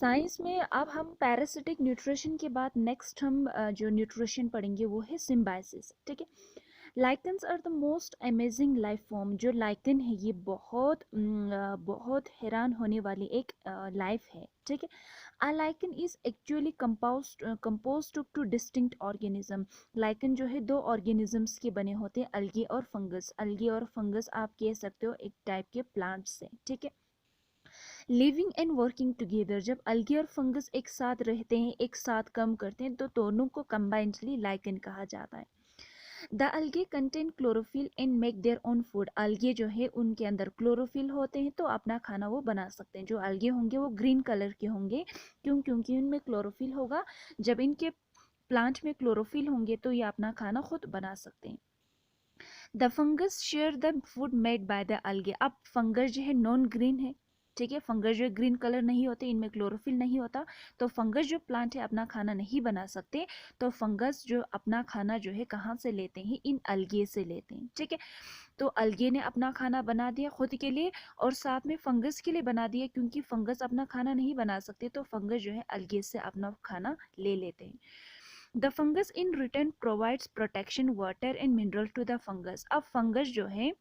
Science में अब हम पैरासिटिक न्यूट्रिशन के बाद नेक्स्ट हम जो न्यूट्रिशन पढ़ेंगे वो है सिम्बायोसिस। ठीक है। Lichens are the most amazing life form. जो लाइकन है ये बहुत हैरान होने वाली एक लाइफ है। ठीक है। A lichen is actually composed of two distinct organism। Lichen जो है दो ऑर्गेनिजम्स के बने होते हैं, अलगे और फंगस। अलगे और फंगस आप कह सकते हो एक टाइप के प्लांट्स से। ठीक है। Living and working together. जब अलगे और फंगस एक साथ रहते हैं, एक साथ काम करते हैं, तो दोनों को कंबाइंडली लाइकन कहा जाता है। द अलगे contain chlorophyll and make their own food. अलगे जो है उनके अंदर क्लोरोफिल होते हैं, तो अपना खाना वो बना सकते हैं। जो अलगे होंगे वो ग्रीन कलर के होंगे, क्योंकि उनमें क्लोरोफिल होगा। जब इनके प्लांट में क्लोरोफिल होंगे तो ये अपना खाना खुद बना सकते हैं। The fungus share the food made by the अलगे। अब फंगस जो है नॉन ग्रीन है। ठीक है। फंगस जो ग्रीन कलर नहीं होते, इनमें क्लोरोफिल नहीं होता, तो फंगस जो प्लांट है अपना खाना नहीं बना सकते। तो फंगस जो अपना खाना जो है कहाँ से लेते हैं, इन अलगे से लेते हैं। ठीक है। तो अलगे ने अपना खाना बना दिया खुद के लिए और साथ में फंगस के लिए बना दिया, क्योंकि फंगस अपना खाना नहीं बना सकते, तो फंगस जो है अलगे से अपना खाना ले लेते हैं। The fungus in return provides protection water and mineral to the fungus. अब फंगस जो है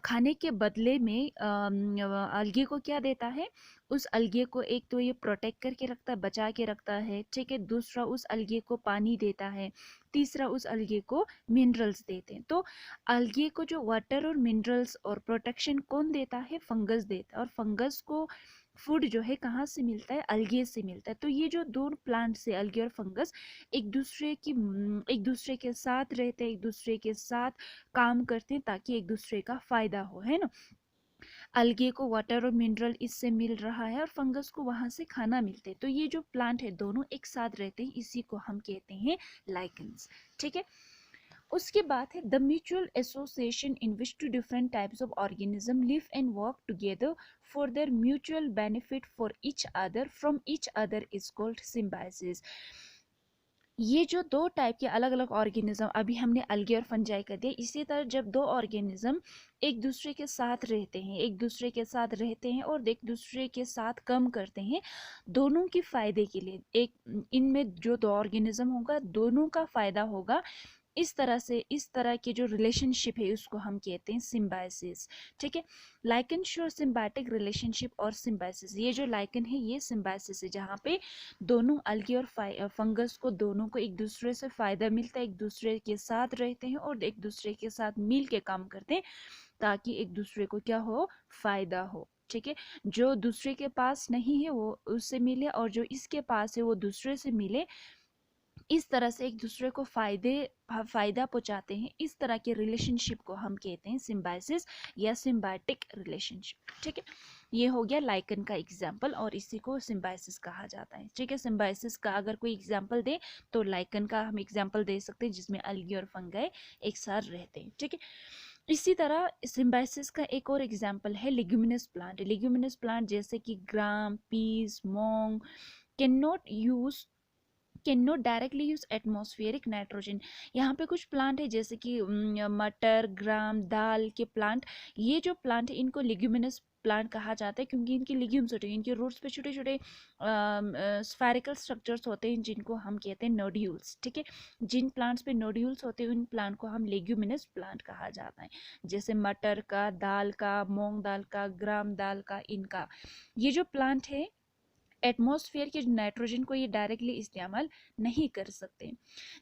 खाने के बदले में अलगे को क्या देता है, उस अलगे को एक तो ये प्रोटेक्ट करके रखता है, बचा के रखता है। ठीक है। दूसरा उस अलगे को पानी देता है। तीसरा उस अलगे को मिनरल्स देते हैं। तो अलगे को जो वाटर और मिनरल्स और प्रोटेक्शन कौन देता है, फंगस देता है। और फंगस को फूड जो है कहाँ से मिलता है, अलगे से मिलता है। तो ये जो दो प्लांट्स है अलगे और फंगस, एक दूसरे के साथ रहते हैं, एक दूसरे के साथ काम करते हैं ताकि एक दूसरे का फायदा हो, है ना। अलगे को वाटर और मिनरल इससे मिल रहा है और फंगस को वहां से खाना मिलते हैं। तो ये जो प्लांट है दोनों एक साथ रहते हैं, इसी को हम कहते हैं लाइकन्स। ठीक है। उसके बाद है the mutual association in which two different types of organism live and work together for their mutual benefit for each other from each other is called symbiosis. ये जो दो टाइप के अलग अलग ऑर्गेनिज्म अभी हमने अलगे और फंजाई कर दिया, इसी तरह जब दो ऑर्गेनिज्म एक दूसरे के साथ रहते हैं, और एक दूसरे के साथ काम करते हैं दोनों के फायदे के लिए, एक इनमें जो दो ऑर्गेनिज्म होगा दोनों का फायदा होगा, इस तरह के जो रिलेशनशिप है उसको हम कहते हैं सिम्बायोसिस। ठीक है। लाइकन शो सिम्बायोटिक रिलेशनशिप और सिम्बायोसिस। ये जो लाइकन है ये सिम्बायोसिस है, जहाँ पे दोनों अलगे और फंगस को दोनों को एक दूसरे से फायदा मिलता है, एक दूसरे के साथ रहते हैं और एक दूसरे के साथ मिल के काम करते हैं ताकि एक दूसरे को क्या हो, फायदा हो। ठीक है। जो दूसरे के पास नहीं है वो उससे मिले और जो इसके पास है वो दूसरे से मिले, इस तरह से एक दूसरे को फायदा पहुंचाते हैं। इस तरह के रिलेशनशिप को हम कहते हैं सिम्बायोसिस या सिम्बायोटिक रिलेशनशिप। ठीक है। ये हो गया लाइकन का एग्जाम्पल और इसी को सिम्बायोसिस कहा जाता है। ठीक है। सिम्बायोसिस का अगर कोई एग्जाम्पल दे तो लाइकन का हम एग्जाम्पल दे सकते हैं, जिसमें अलगी और फंगाई एक साथ रहते हैं। ठीक है। इसी तरह सिम्बायोसिस का एक और एग्जाम्पल है लिग्यूमिनस प्लांट। लिग्यूमिनस प्लांट जैसे कि gram, peas, moong cannot directly use atmospheric nitrogen. यहाँ पे कुछ प्लांट है जैसे कि मटर, ग्राम, दाल के प्लांट। ये जो प्लांट है इनको लिग्यूमिनस प्लांट कहा जाता है, क्योंकि इनके लिग्यूम्स होते हैं, इनके रूट्स पे छोटे छोटे स्फेरिकल स्ट्रक्चर्स होते हैं जिनको हम कहते हैं नोड्यूल्स। ठीक है। जिन प्लांट्स पे नोड्यूल्स होते हैं उन प्लांट को हम लेग्यूमिनस प्लांट कहा जाता है, जैसे मटर का, दाल का, मूंग दाल का, ग्राम दाल का, इनका। ये जो प्लांट है एटमॉस्फेयर के नाइट्रोजन को ये डायरेक्टली इस्तेमाल नहीं कर सकते।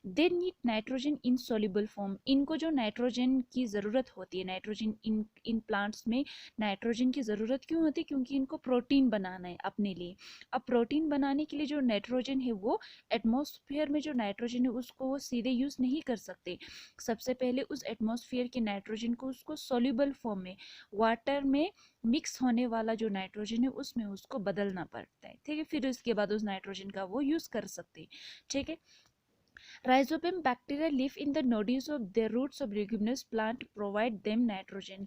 They need nitrogen in soluble form. इनको जो नाइट्रोजन की ज़रूरत होती है, नाइट्रोजन इन प्लांट्स में नाइट्रोजन की ज़रूरत क्यों होती है, क्योंकि इनको प्रोटीन बनाना है अपने लिए। अब प्रोटीन बनाने के लिए जो नाइट्रोजन है वो एटमॉस्फेयर में जो नाइट्रोजन है उसको वो सीधे यूज़ नहीं कर सकते। सबसे पहले उस एटमॉस्फेयर के नाइट्रोजन को उसको सोल्यूबल फॉर्म में, वाटर में मिक्स होने वाला जो नाइट्रोजन है उसमें उसको बदलना पड़ता है। ठीक है। फिर उसके बाद उस नाइट्रोजन का वो यूज कर सकते हैं। ठीक है। Rhizobium bacteria live in the nodules of the roots of leguminous plant provide them nitrogen.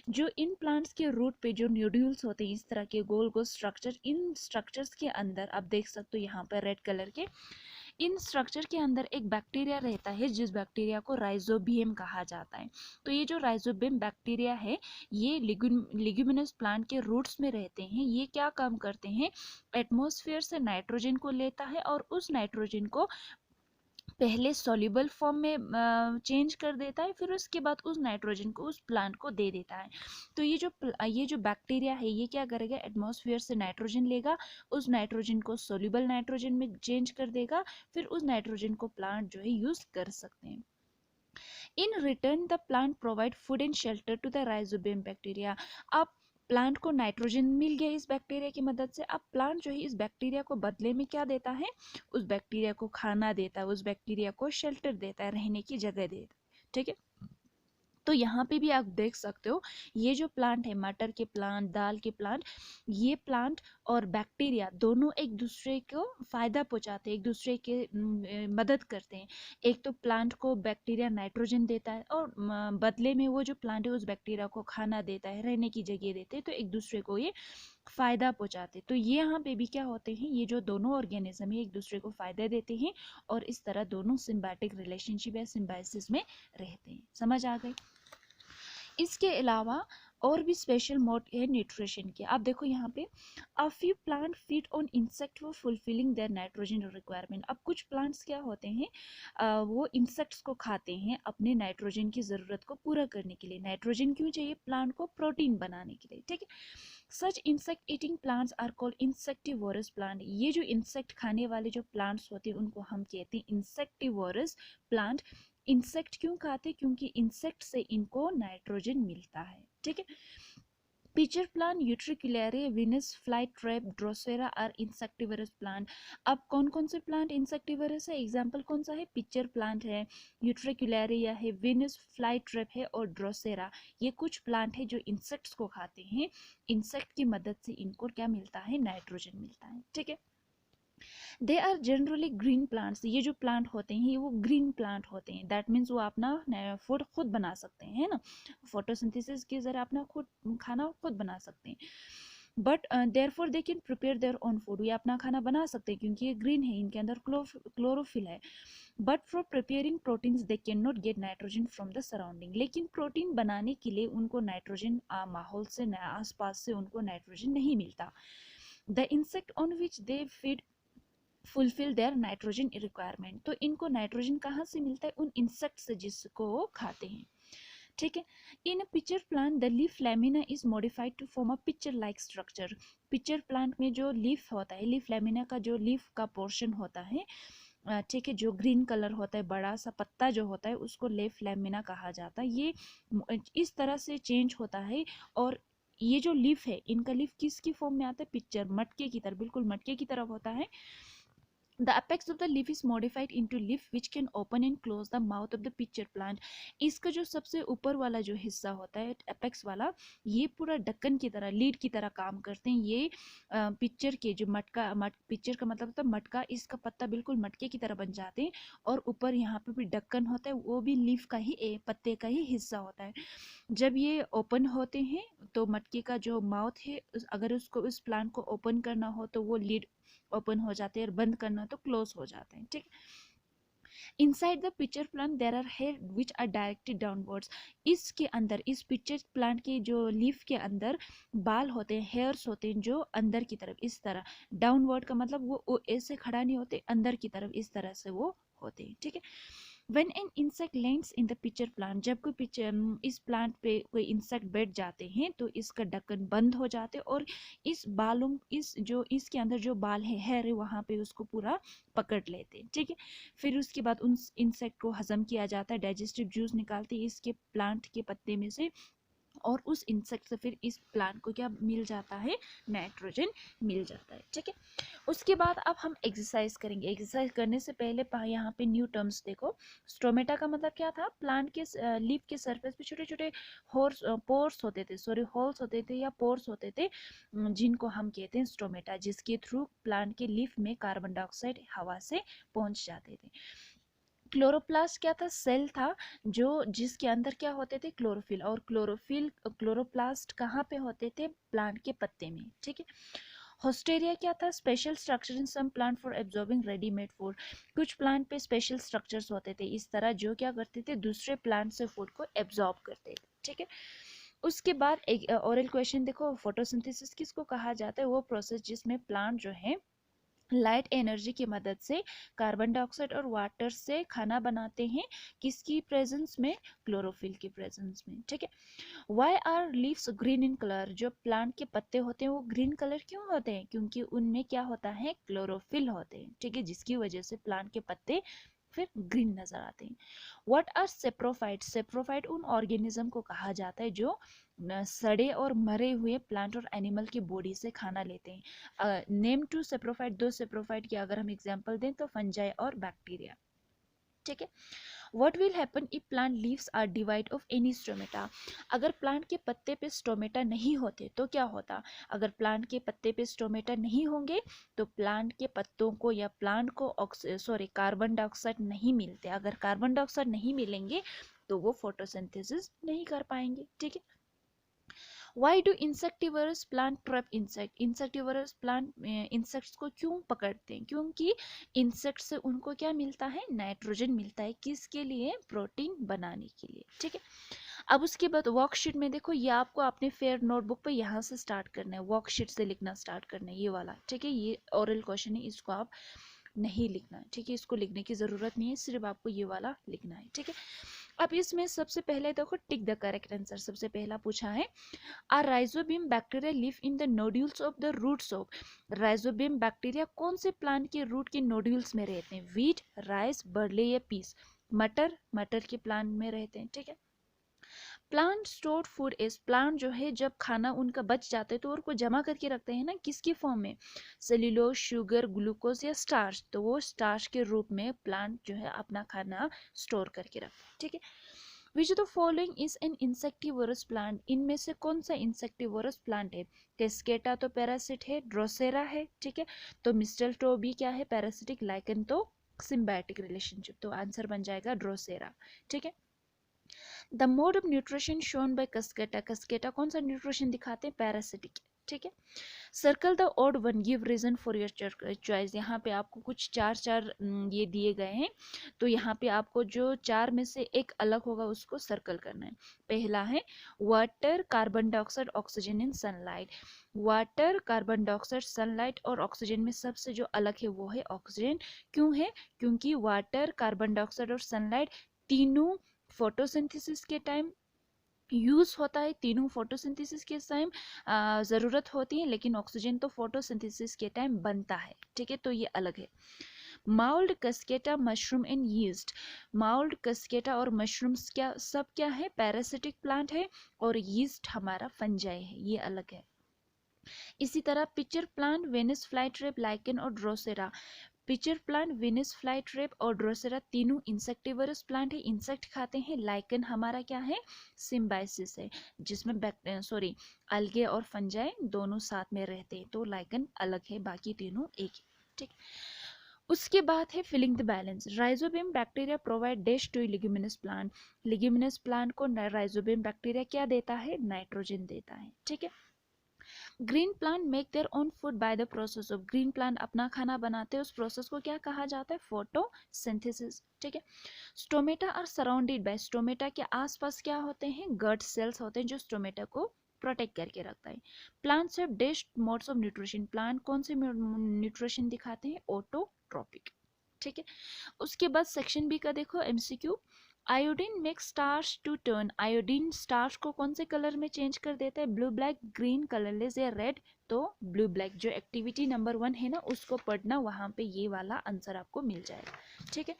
जो इन प्लांट्स के रूट पे जो नोड्यूल्स होते हैं इस तरह के गोल गोल स्ट्रक्चर, इन स्ट्रक्चर्स के अंदर आप देख सकते हो यहाँ पर रेड कलर के, इन स्ट्रक्चर के अंदर एक बैक्टीरिया रहता है जिस बैक्टीरिया को राइजोबियम कहा जाता है। तो ये जो राइजोबियम बैक्टीरिया है ये लिग्यूमिनस प्लांट के रूट्स में रहते हैं। ये क्या काम करते हैं, एटमॉस्फेयर से नाइट्रोजन को लेता है और उस नाइट्रोजन को पहले सॉल्युबल फॉर्म में चेंज कर देता है, फिर उसके बाद उस नाइट्रोजन को उस प्लांट को दे देता है। तो ये जो बैक्टीरिया है ये क्या करेगा, एटमॉस्फेयर से नाइट्रोजन लेगा, उस नाइट्रोजन को सॉल्युबल नाइट्रोजन में चेंज कर देगा, फिर उस नाइट्रोजन को प्लांट जो है यूज कर सकते हैं। In return the plant provide food and shelter to the rhizobium bacteria. अब प्लांट को नाइट्रोजन मिल गया इस बैक्टीरिया की मदद से। अब प्लांट जो है इस बैक्टीरिया को बदले में क्या देता है, उस बैक्टीरिया को खाना देता है, उस बैक्टीरिया को शेल्टर देता है, रहने की जगह देता है। ठीक है, तो यहाँ पे भी आप देख सकते हो ये जो प्लांट है, मटर के प्लांट, दाल के प्लांट, ये प्लांट और बैक्टीरिया दोनों एक दूसरे को फायदा पहुंचाते हैं, एक दूसरे के मदद करते हैं। एक तो प्लांट को बैक्टीरिया नाइट्रोजन देता है और बदले में वो जो प्लांट है उस बैक्टीरिया को खाना देता है, रहने की जगह देते हैं, तो एक दूसरे को ये फायदा पहुंचाते। तो ये यहाँ पे भी क्या होते हैं, ये जो दोनों ऑर्गेनिज्म है एक दूसरे को फायदा देते हैं और इस तरह दोनों सिम्बायोटिक रिलेशनशिप या सिम्बायोसिस में रहते हैं। समझ आ गई। इसके अलावा और भी स्पेशल मोड है न्यूट्रिशन के। आप देखो यहाँ पे, a few plant feed on insect for fulfilling their nitrogen requirement. अब कुछ प्लांट्स क्या होते हैं, वो इंसेक्ट्स को खाते हैं अपने नाइट्रोजन की ज़रूरत को पूरा करने के लिए। नाइट्रोजन क्यों चाहिए, प्लांट को प्रोटीन बनाने के लिए। ठीक है, such insect eating plants are called insectivorous plant. ये जो इंसेक्ट खाने वाले जो प्लांट्स होते हैं उनको हम कहते हैं इंसेक्टिवोरस प्लांट। इंसेक्ट क्यों खाते, क्योंकि इंसेक्ट से इनको नाइट्रोजन मिलता है। ठीक है, pitcher plant, utricularia, Venus fly trap, drosera are insectivorous plant. अब कौन कौन से प्लांट इंसेक्टिवरस है, एग्जाम्पल कौन सा है, पिचर प्लांट है, यूट्रिकुलरिया है, विनस फ्लाई ट्रैप है और ड्रोसेरा। ये कुछ प्लांट है जो इंसेक्ट्स को खाते हैं। इंसेक्ट की मदद से इनको क्या मिलता है, नाइट्रोजन मिलता है। ठीक है, they are generally green plants. ये जो प्लांट होते हैं वो ग्रीन प्लांट होते हैं। दैट मीन्स वो अपना फूड खुद बना सकते हैं, है ना, फोटोसिंथेसिस के जरिए अपना खुद खाना खुद बना सकते हैं। But therefore they can prepare their own food. ये अपना खाना बना सकते हैं क्योंकि ये ग्रीन है, इनके अंदर क्लोरोफिल है। But for preparing proteins they can not gate nitrogen from the surrounding. लेकिन प्रोटीन बनाने के लिए उनको नाइट्रोजन माहौल से, आसपास से उनको नाइट्रोजन नहीं मिलता। The insect on which they feed fulfil there nitrogen requirement. तो इनको नाइट्रोजन कहाँ से मिलता है, उन इंसेक्ट से जिसको वो खाते हैं। ठीक है, in pitcher plant the leaf lamina is modified to form a pitcher like structure. Pitcher plant में जो लीफ होता है, लीफ लैमिना का जो लीफ का पोर्शन होता है, ठीक है, जो ग्रीन कलर होता है, बड़ा सा पत्ता जो होता है उसको लीफ लैमिना कहा जाता है। ये इस तरह से चेंज होता है और ये जो लीफ है, इनका लीफ किसकी फॉर्म में आता है, पिक्चर, मटके की तरह, बिल्कुल मटके की तरह होता है। The apex of the leaf is modified into leaf which can open and close the mouth of the pitcher plant. इसका जो सबसे ऊपर वाला जो हिस्सा होता है, एपेक्स वाला, ये पूरा ढक्कन की तरह, लीड की तरह काम करते हैं। ये पिक्चर के जो पिक्चर का मतलब होता है मटका, इसका पत्ता बिल्कुल मटके की तरह बन जाते हैं और ऊपर यहाँ पे भी ढक्कन होता है, वो भी लीफ का ही, पत्ते का ही हिस्सा होता है। जब ये ओपन होते हैं तो मटके का जो माउथ है, अगर उसको उस प्लांट को ओपन करना हो तो वो लीड ओपन हो जाते हैं और बंद करना हो तो क्लोज हो जाते हैं। ठीक, inside the picture plant there are hair which are directed downwards. इसके अंदर, इस पिक्चर प्लांट के जो लीफ के अंदर बाल होते हैं, हेयर्स होते हैं जो अंदर की तरफ, इस तरह डाउनवर्ड का मतलब वो ऐसे खड़ा नहीं होते, अंदर की तरफ इस तरह से वो होते हैं। ठीक है, When an insect lands in the pitcher plant, जब कोई इस प्लांट पे कोई इंसेक्ट बैठ जाते हैं तो इसका ढक्कन बंद हो जाते हैं और इस बालों, इसके अंदर जो बाल है, हेयर है, वहाँ पे उसको पूरा पकड़ लेते हैं। ठीक है, फिर उसके बाद उन इंसेक्ट को हजम किया जाता है, डाइजेस्टिव जूस निकालते हैं इसके प्लांट के पत्ते में से और उस इंसेक्ट से फिर इस प्लांट को क्या मिल जाता है, नाइट्रोजन मिल जाता है। ठीक है, उसके बाद अब हम एक्सरसाइज करेंगे। एक्सरसाइज करने से पहले यहाँ पे न्यू टर्म्स देखो। स्टोमेटा का मतलब क्या था, प्लांट के लीफ के सरफेस पे छोटे छोटे पोर्स होते थे, सॉरी होल्स होते थे या पोर्स होते थे, जिनको हम कहते हैं स्टोमेटा, जिसके थ्रू प्लांट के लीफ में कार्बन डाइऑक्साइड हवा से पहुंच जाते थे। क्लोरोप्लास्ट क्या था, सेल था जो जिसके अंदर क्या होते थे, क्लोरोफिल, और क्लोरोप्लास्ट कहाँ पे होते थे, प्लांट के पत्ते में। ठीक है, होस्टेरिया क्या था? Special structure in some plant for absorbing readymade food. कुछ प्लांट पे स्पेशल स्ट्रक्चर्स होते थे इस तरह, जो क्या करते थे, दूसरे प्लांट से फूड को एब्जॉर्ब करते थे। ठीक है, उसके बाद एक ओरल क्वेश्चन देखो, फोटोसिंथेसिस किसको कहा जाता है? वो प्रोसेस जिसमें प्लांट जो है लाइट एनर्जी की मदद से कार्बन डाइऑक्साइड और वाटर से खाना बनाते हैं, किसकी प्रेजेंस में? क्लोरोफिल की प्रेजेंस में। ठीक है, why are leaves green in colour? जो प्लांट के पत्ते होते हैं वो ग्रीन कलर क्यों होते हैं? क्योंकि उनमें क्या होता है? क्लोरोफिल होते हैं। ठीक है, जिसकी वजह से प्लांट के पत्ते फिर ग्रीन नजर आते हैं। What are saprophyte? सेप्रोफाइट उन ऑर्गेनिज्म को कहा जाता है जो सड़े और मरे हुए प्लांट और एनिमल की बॉडी से खाना लेते हैं। नेम टू सेप्रोफाइट, दो सेप्रोफाइट की अगर हम एग्जांपल दें तो फंजाई और बैक्टीरिया। ठीक है, what will happen if plant leaves are devoid of any stomata? अगर प्लांट के पत्ते पे स्टोमेटा नहीं होते तो क्या होता? अगर प्लांट के पत्ते पे स्टोमेटा नहीं होंगे तो प्लांट के पत्तों को या प्लांट को कार्बन डाइऑक्साइड नहीं मिलते। अगर कार्बन डाइऑक्साइड नहीं मिलेंगे तो वो फोटोसिंथेसिस नहीं कर पाएंगे। ठीक है, why do insectivores plant trap insect? Insectivores plant insects को क्यों पकड़ते हैं? क्योंकि इंसेक्ट से उनको क्या मिलता है? नाइट्रोजन मिलता है। किसके लिए? प्रोटीन बनाने के लिए। ठीक है, अब उसके बाद वर्कशीट में देखो, ये आपको अपने फेयर नोटबुक पे यहाँ से स्टार्ट करना है, वर्कशीट से लिखना स्टार्ट करना है, ये वाला। ठीक है, ये ओरल क्वेश्चन है, इसको आप नहीं लिखना है। ठीक है, इसको लिखने की जरूरत नहीं है, सिर्फ आपको ये वाला लिखना है। ठीक है, अब इसमें सबसे पहले देखो टिक द करेक्ट आंसर। सबसे पहला पूछा है, are rhizobium bacteria live in the nodules of the roots of? Rhizobium bacteria कौन से प्लांट के रूट के नोड्यूल्स में रहते हैं? व्हीट, राइस, बर्ले या पीस? मटर, मटर के प्लांट में रहते हैं। ठीक है, plant stored food is? Plant जो है जब खाना उनका बच जाता है तो उनको जमा करके रखते हैं ना, किसकी फॉर्म में? सेल्यूलोज, शुगर, ग्लूकोज या स्टार्च? तो वो स्टार्च के रूप में प्लांट जो है अपना खाना स्टोर करके रखते हैं। ठीक है, which of the following is an insectivorous plant? इनमें से कौन सा इंसेक्टिवोरस प्लांट है? कैस्केटा तो पैरासिट है, ड्रोसेरा है। ठीक है, तो मिस्टलटो भी क्या है? पैरासिटिक। लाइकन तो सिम्बायोटिक रिलेशनशिप, तो आंसर बन जाएगा ड्रोसेरा। ठीक है, the mode of nutrition shown by cuscuta? Cuscuta कौन सा न्यूट्रिशन दिखाते हैं? पैरासिटिक। ठीक है, circle the odd one, give reason for your choice. यहाँ पे आपको कुछ चार चार ये दिए गए हैं, तो यहाँ पे आपको जो चार में से एक अलग होगा उसको सर्कल करना है। पहला है water, carbon dioxide, oxygen in sunlight. Water, carbon dioxide, sunlight और ऑक्सीजन में सबसे जो अलग है वो है ऑक्सीजन। क्यों है? क्योंकि वाटर, कार्बन डाइऑक्साइड और सनलाइट तीनों फोटोसिंथेसिस के टाइम यूज होता है, तीनों फोटोसिंथेसिस के टाइम जरूरत होती है, लेकिन ऑक्सीजन तो फोटोसिंथेसिस के टाइम बनता है। ठीक है, तो ये अलग है। Mould, cuscuta, mushroom and yeast. Mould, cuscuta और मशरूम्स क्या सब क्या है? पैरासिटिक प्लांट है, और यीस्ट हमारा फंजाई है, ये अलग है। इसी तरह पिचर प्लांट, वेनिस फ्लाईट्रेप, लाइकेन और ड्रोसेरा। पिचर प्लांट, वेनिस फ्लाईट्रेप और ड्रोसेरा तीनों इंसेक्टिवरस प्लांट है, इंसेक्ट खाते हैं। लाइकन हमारा क्या है? सिम्बाइसिस है, जिसमें अलगे और फंजाई दोनों साथ में रहते हैं, तो लाइकन अलग है, बाकी तीनों एक है। ठीक, उसके बाद है filling the balance. Rhizobium bacteria provide dash to leguminous plant. Leguminous plant को राइजोबियम बैक्टीरिया क्या देता है? नाइट्रोजन देता है। ठीक है, green plant make their own food by the process of. Green plant अपना खाना बनाते हैं, उस प्रोसेस को क्या कहा जाता है? फोटोसिंथेसिस। ठीक है, stomata are surrounded by. Stomata के आसपास क्या होते हैं? गट सेल्स होते हैं जो स्टोमेटा को प्रोटेक्ट करके रखता है। Plants have dash modes of nutrition. Plant कौन से न्यूट्रिशन दिखाते हैं? ऑटोट्रोपिक। ठीक है, उसके बाद सेक्शन बी का देखो MCQ. Iodine makes starch to turn. Iodine starch को कौन से कलर में चेंज कर देता है? ब्लू, ब्लैक, ग्रीन, कलरलेस या रेड? तो ब्लू ब्लैक। जो एक्टिविटी नंबर 1 है ना उसको पढ़ना, वहां पे ये वाला आंसर आपको मिल जाएगा। ठीक है,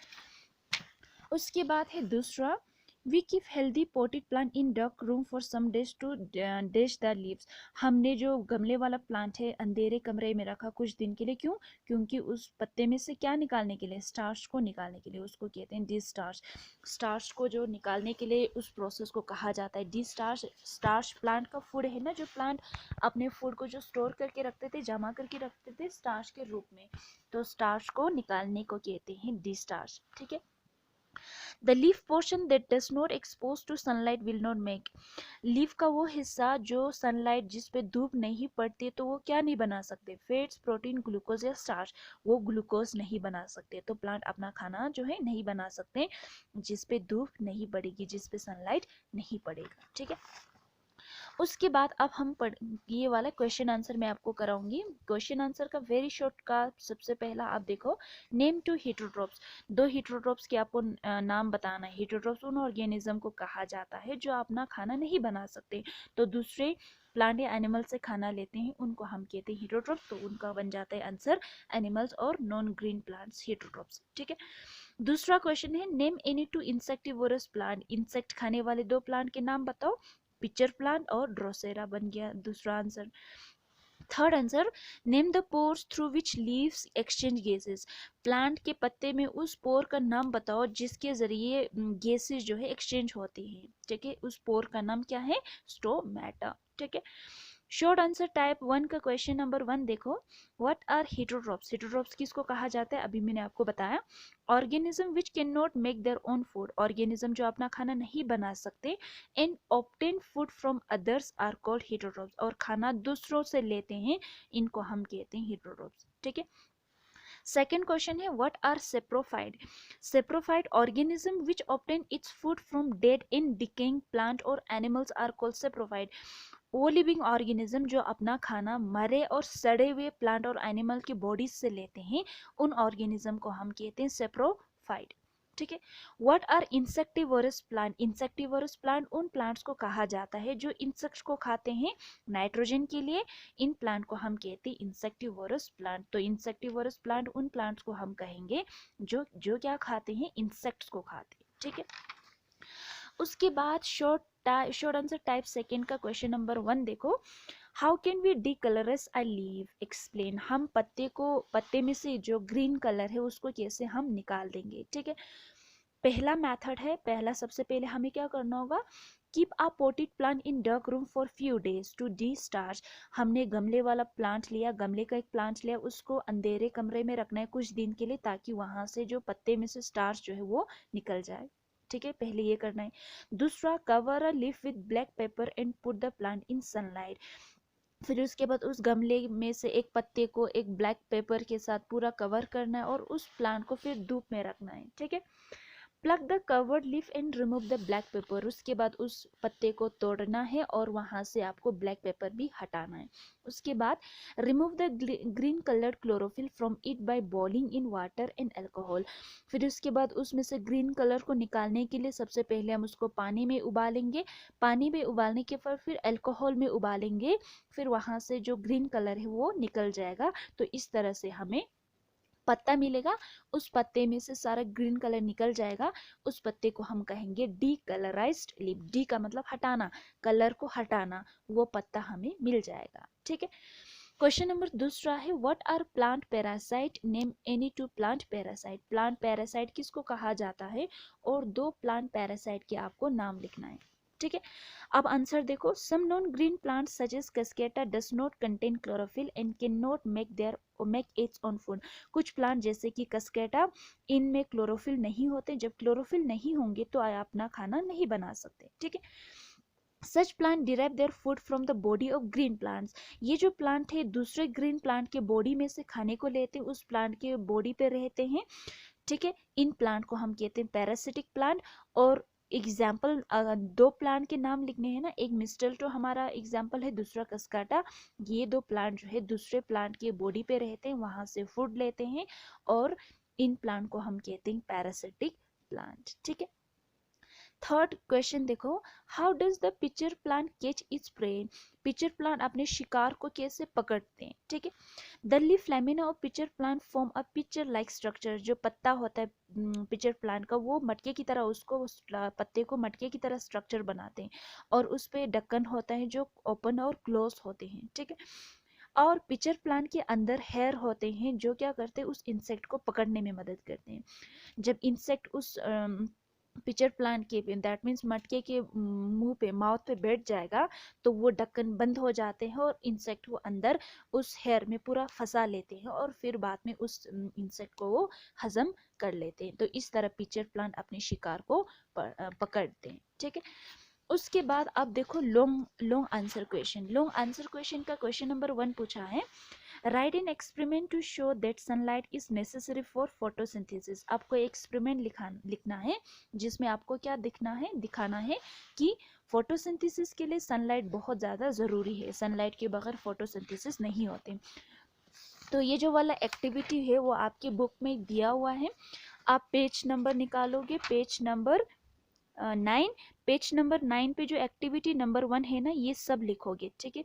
उसके बाद है दूसरा, we keep healthy potted plant in dark room for some days to dash the leaves. हमने जो गमले वाला प्लांट है अंधेरे कमरे में रखा कुछ दिन के लिए। क्यों? क्योंकि उस पत्ते में से क्या निकालने के लिए? स्टार्च को निकालने के लिए, उसको कहते हैं डिस्टार्च। स्टार्च को जो निकालने के लिए उस प्रोसेस को कहा जाता है डिस्टार्च। स्टार्च प्लांट का फूड है ना, जो प्लांट अपने फूड को जो स्टोर करके रखते थे, जमा करके रखते थे स्टार्च के रूप में, तो स्टार्च को निकालने को कहते हैं डिस्टार्च। ठीक है, the leaf portion that does not expose to sunlight will not make, leaf का वो हिस्सा जो सनलाइट जिस पे धूप नहीं पड़ती तो वो क्या नहीं बना सकते, फैट्स, प्रोटीन, ग्लूकोज या स्टार्च, वो ग्लूकोज नहीं बना सकते। तो प्लांट अपना खाना जो है नहीं बना सकते जिस पे धूप नहीं पड़ेगी, जिस पे सनलाइट नहीं पड़ेगा, ठीक है। उसके बाद अब हम ये वाला क्वेश्चन आंसर मैं आपको कराऊंगी। क्वेश्चन आंसर का वेरी शॉर्ट का सबसे पहला आप देखो, नेम टू हेटरोट्रोप्स, दो हेटरोट्रोप्स के आपको नाम बताना है। हेटरोट्रोप्स उन ऑर्गेनिज्म को कहा जाता है जो अपना खाना नहीं बना सकते, तो दूसरे प्लांट या एनिमल से खाना लेते हैं, उनको हम कहते हैं हेटरोट्रोप्स। तो उनका बन जाता है आंसर एनिमल्स और नॉन ग्रीन प्लांट्स हेटरोट्रोप्स, ठीक है। दूसरा क्वेश्चन है name any to insectivorous plant, insect खाने वाले दो प्लांट के नाम बताओ। पिचर प्लांट और ड्रोसेरा बन गया दूसरा answer. Third answer, name the pores through which leaves exchange gases, plant के पत्ते में उस पोर का नाम बताओ जिसके जरिए गैसेस जो है एक्सचेंज होती हैं, ठीक है। उस पोर का नाम क्या है, स्टोमेटा, ठीक है। शॉर्ट आंसर टाइप 1 का क्वेश्चन नंबर 1 देखो, व्हाट आर हेटरोट्रोप्स, हेटरोट्रोप्स किसको कहा जाता है, अभी मैंने आपको बताया। Organism which can not make their own food, organism जो अपना खाना नहीं बना सकते। And obtain food from others are called heterotrophs, और खाना दूसरों से लेते हैं, इनको हम कहते हैं हेटरोट्रोप्स, ठीक है। सेकेंड क्वेश्चन है what are saprophyte, saprophyte organism which obtain its food from dead in decaying plant और एनिमल्स आर कॉल्ड सेप्रोफाइट, वो लिविंग ऑर्गेनिज्म जो अपना खाना मरे और सड़े हुए प्लांट और एनिमल की बॉडीज से लेते हैं, उन ऑर्गेनिज्म को हम कहते हैं सेप्रोफाइट, ठीक है। What are insectivorous plant, insectivorous plant उन प्लांट्स को कहा जाता है जो इंसेक्ट्स को खाते हैं नाइट्रोजन के लिए, इन प्लांट को हम कहते हैं इंसेक्टिवोरस प्लांट। तो इंसेक्टिवोरस प्लांट उन प्लांट्स को हम कहेंगे जो जो क्या खाते हैं, इंसेक्ट्स को खाते हैं, ठीक है। उसके बाद शॉर्ट आंसर टाइप सेकेंड का क्वेश्चन नंबर 1 देखो, how can we decolourise a leaf, explain, हम पत्ते में से जो ग्रीन कलर है उसको कैसे हम निकाल देंगे, ठीक है। पहला मेथड है, पहला सबसे पहले हमें क्या करना होगा, keep a potted plant in dark room for few days to destarch, हमने गमले वाला प्लांट लिया, गमले का एक प्लांट लिया, उसको अंधेरे कमरे में रखना है कुछ दिन के लिए, ताकि वहां से जो पत्ते में से स्टार्च जो है वो निकल जाए, ठीक है। पहले ये करना है। दूसरा, cover a leaf with black pepper and put the plant in sunlight, फिर उसके बाद उस गमले में से एक पत्ते को एक ब्लैक पेपर के साथ पूरा कवर करना है और उस प्लांट को फिर धूप में रखना है, ठीक है। Plug the covered leaf and remove the black pepper, उसके बाद उस पत्ते को तोड़ना है और वहां से आपको ब्लैक पेपर भी हटाना है। उसके बाद remove the green coloured chlorophyll from it by boiling in water and alcohol, फिर उसके बाद उसमें से ग्रीन कलर को निकालने के लिए सबसे पहले हम उसको पानी में उबालेंगे, पानी में उबालने के बाद फिर अल्कोहल में उबालेंगे, फिर वहां से जो ग्रीन कलर है वो निकल जाएगा। तो इस तरह से हमें पत्ता मिलेगा, उस पत्ते में से सारा ग्रीन कलर निकल जाएगा, उस पत्ते को हम कहेंगे डी कलराइज्ड लीफ, डी का मतलब हटाना, कलर को हटाना, वो पत्ता हमें मिल जाएगा, ठीक है। क्वेश्चन नंबर दूसरा है what are plant parasite, name any two plant parasite, plant parasite किसको कहा जाता है और दो प्लांट पैरासाइट के आपको नाम लिखना है, ठीक है। अब आंसर देखो, some non green plant such as cuscuta does not contain chlorophyll and can not make its own food, कुछ प्लांट जैसे कि कस्केटा, इनमें क्लोरोफिल नहीं होते, जब क्लोरोफिल नहीं होंगे तो आप अपना खाना नहीं बना सकते, ठीक है। Such plant derive their food from the body of green plants, ये जो प्लांट है दूसरे ग्रीन प्लांट के बॉडी में से खाने को लेते हैं, उस प्लांट के बॉडी पे रहते हैं, ठीक है। इन प्लांट को हम कहते हैं पैरासिटिक प्लांट। और एग्जाम्पल दो प्लांट के नाम लिखने हैं ना, एक मिस्टल्टो हमारा एग्जाम्पल है, दूसरा कस्काटा, ये दो प्लांट जो है दूसरे प्लांट के बॉडी पे रहते हैं, वहां से फूड लेते हैं, और इन प्लांट को हम कहते हैं पैरासिटिक प्लांट, ठीक है। थर्ड क्वेश्चन देखो, how does the pitcher plant catch its prey, pitcher plant अपने शिकार को कैसे पकड़ते हैं, ठीक है। The leaf lamina of pitcher plant form a pitcher like structure, जो पत्ता होता है पिचर प्लांट का वो मटके की तरह, उसको उस पत्ते को मटके की तरह स्ट्रक्चर बनाते हैं, और उस पे ढक्कन होता है जो ओपन और क्लोज होते हैं, ठीक है। और पिचर प्लांट के अंदर हेयर होते हैं जो क्या करते हैं, उस इंसेक्ट को पकड़ने में मदद करते हैं। जब इंसेक्ट उस पिचर प्लांट के दैट मीन्स मटके के मुंह पे माउथ पे बैठ जाएगा तो वो ढक्कन बंद हो जाते हैं और इंसेक्ट को अंदर उस हेयर में पूरा फंसा लेते हैं और फिर बाद में उस इंसेक्ट को वो हजम कर लेते हैं। तो इस तरह पिचर प्लांट अपने शिकार को पकड़ते हैं। ठीक है, उसके बाद आप देखो long long answer question. Long answer question का क्वेश्चन नंबर 1 पूछा है, write an experiment to show that sunlight is necessary for photosynthesis. आपको एक्सपेरिमेंट लिखना है जिसमें आपको क्या दिखाना है कि फोटोसिंथेसिस के लिए सनलाइट बहुत ज़्यादा ज़रूरी है, सनलाइट के बगैर फोटोसिंथेसिस नहीं होते। तो ये जो वाला एक्टिविटी है वो आपकी बुक में दिया हुआ है। आप पेज नंबर निकालोगे, पेज नंबर 9, पेज नंबर 9 पे जो एक्टिविटी नंबर 1 है ना, ये सब लिखोगे। ठीक है,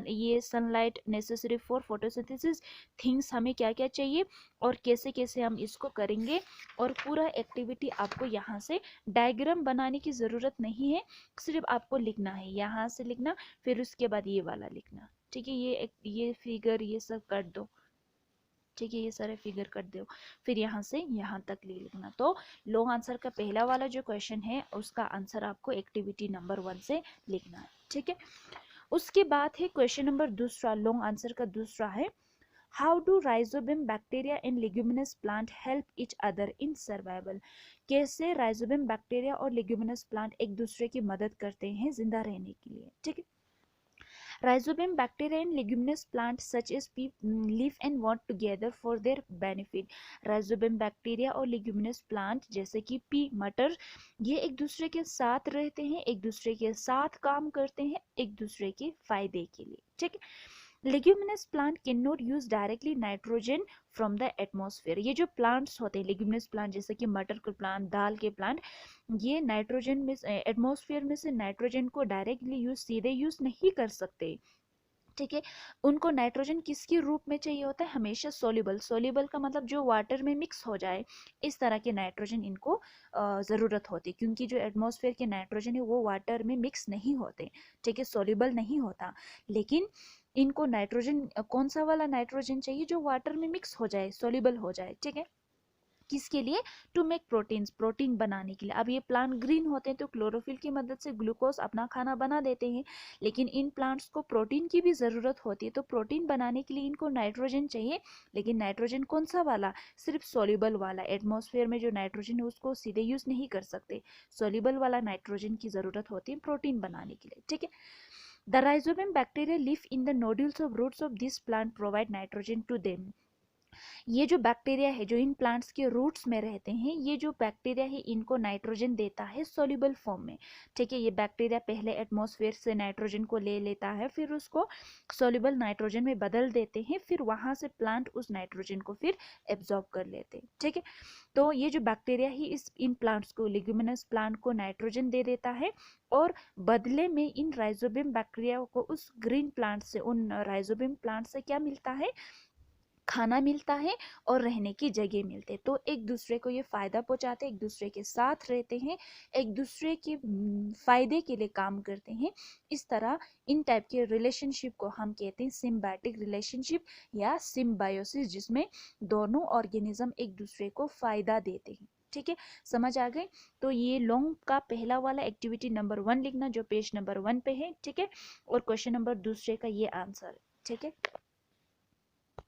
ये sunlight necessary for photosynthesis, things हमें क्या क्या चाहिए और कैसे कैसे हम इसको करेंगे, और पूरा एक्टिविटी आपको यहाँ से डायग्राम बनाने की ज़रूरत नहीं है, सिर्फ आपको लिखना है, यहाँ से लिखना, फिर उसके बाद ये वाला लिखना। ठीक है, ये फिगर ये सब कर दो। ठीक है, ये सारे फिगर कर दो, फिर यहाँ से यहाँ तक ले लिखना। तो लॉन्ग आंसर का पहला वाला जो क्वेश्चन है उसका आंसर आपको एक्टिविटी नंबर 1 से लिखना है। ठीक है, उसके बाद है क्वेश्चन नंबर दूसरा, लॉन्ग आंसर का दूसरा है, how do rhizobium bacteria and leguminous plant help each other in survival. कैसे राइजोबियम बैक्टीरिया और लेग्यूमिनस प्लांट एक दूसरे की मदद करते हैं जिंदा रहने के लिए। ठीक है, Rhizobium bacteria and leguminous plants such as pea live and work together for their benefit. Rhizobium bacteria और leguminous plant जैसे कि पी मटर, ये एक दूसरे के साथ रहते हैं, एक दूसरे के साथ काम करते हैं, एक दूसरे के फायदे के लिए। ठीक है, leguminous plant can not use directly nitrogen from the atmosphere. ये जो प्लांट्स होते हैं लेग्यूमिनस प्लांट जैसे कि मटर के प्लांट, दाल के प्लांट, ये नाइट्रोजन में एटमॉस्फेयर में से नाइट्रोजन को डायरेक्टली सीधे यूज नहीं कर सकते। ठीक है, उनको नाइट्रोजन किसके रूप में चाहिए होता है, हमेशा सोल्यूबल। सोल्यूबल का मतलब जो वाटर में मिक्स हो जाए, इस तरह के नाइट्रोजन इनको ज़रूरत होती है, क्योंकि जो एटमॉस्फेयर के नाइट्रोजन है वो वाटर में मिक्स नहीं होते। ठीक है, सोल्यूबल नहीं होता, लेकिन इनको नाइट्रोजन कौन सा वाला नाइट्रोजन चाहिए, जो वाटर में मिक्स हो जाए, सोल्यूबल हो जाए। ठीक है, किसके लिए, टू मेक प्रोटीन्स, प्रोटीन बनाने के लिए। अब ये प्लांट ग्रीन होते हैं तो क्लोरोफिल की मदद से ग्लूकोज अपना खाना बना देते हैं, लेकिन इन प्लांट्स को प्रोटीन की भी ज़रूरत होती है, तो प्रोटीन बनाने के लिए इनको नाइट्रोजन चाहिए, लेकिन नाइट्रोजन कौन सा वाला, सिर्फ सोल्यूबल वाला। एटमॉस्फेयर में जो नाइट्रोजन है उसको सीधे यूज़ नहीं कर सकते, सोल्यूबल वाला नाइट्रोजन की ज़रूरत होती है प्रोटीन बनाने के लिए। ठीक है, the rhizobium bacteria live in the nodules of roots of this plant provide nitrogen to them. ये जो बैक्टीरिया है जो इन प्लांट्स के रूट्स में रहते हैं, ये जो बैक्टीरिया है इनको नाइट्रोजन देता है सोल्यूबल फॉर्म में। ठीक है, ये बैक्टीरिया पहले एटमॉस्फेयर से नाइट्रोजन को ले लेता है, फिर उसको सोल्यूबल नाइट्रोजन में बदल देते हैं, फिर वहां से प्लांट उस नाइट्रोजन को फिर एब्जॉर्ब कर लेते हैं। ठीक है, तो ये जो बैक्टीरिया ही इन प्लांट्स को, लेग्यूमिनस प्लांट को नाइट्रोजन दे देता है, और बदले में इन राइजोबियम बैक्टीरिया को उस ग्रीन प्लांट से, उन राइजोबियम प्लांट से क्या मिलता है, खाना मिलता है और रहने की जगह मिलते। तो एक दूसरे को ये फायदा पहुंचाते, एक दूसरे के साथ रहते हैं, एक दूसरे के फायदे के लिए काम करते हैं। इस तरह इन टाइप के रिलेशनशिप को हम कहते हैं सिम्बायोटिक रिलेशनशिप या सिम्बायोसिस, जिसमें दोनों ऑर्गेनिज्म एक दूसरे को फायदा देते हैं। ठीक है, समझ आ गए। तो ये लॉन्ग का पहला वाला एक्टिविटी नंबर 1 लिखना जो पेज नंबर 1 पे है। ठीक है, और क्वेश्चन नंबर दूसरे का ये आंसर है। ठीक है।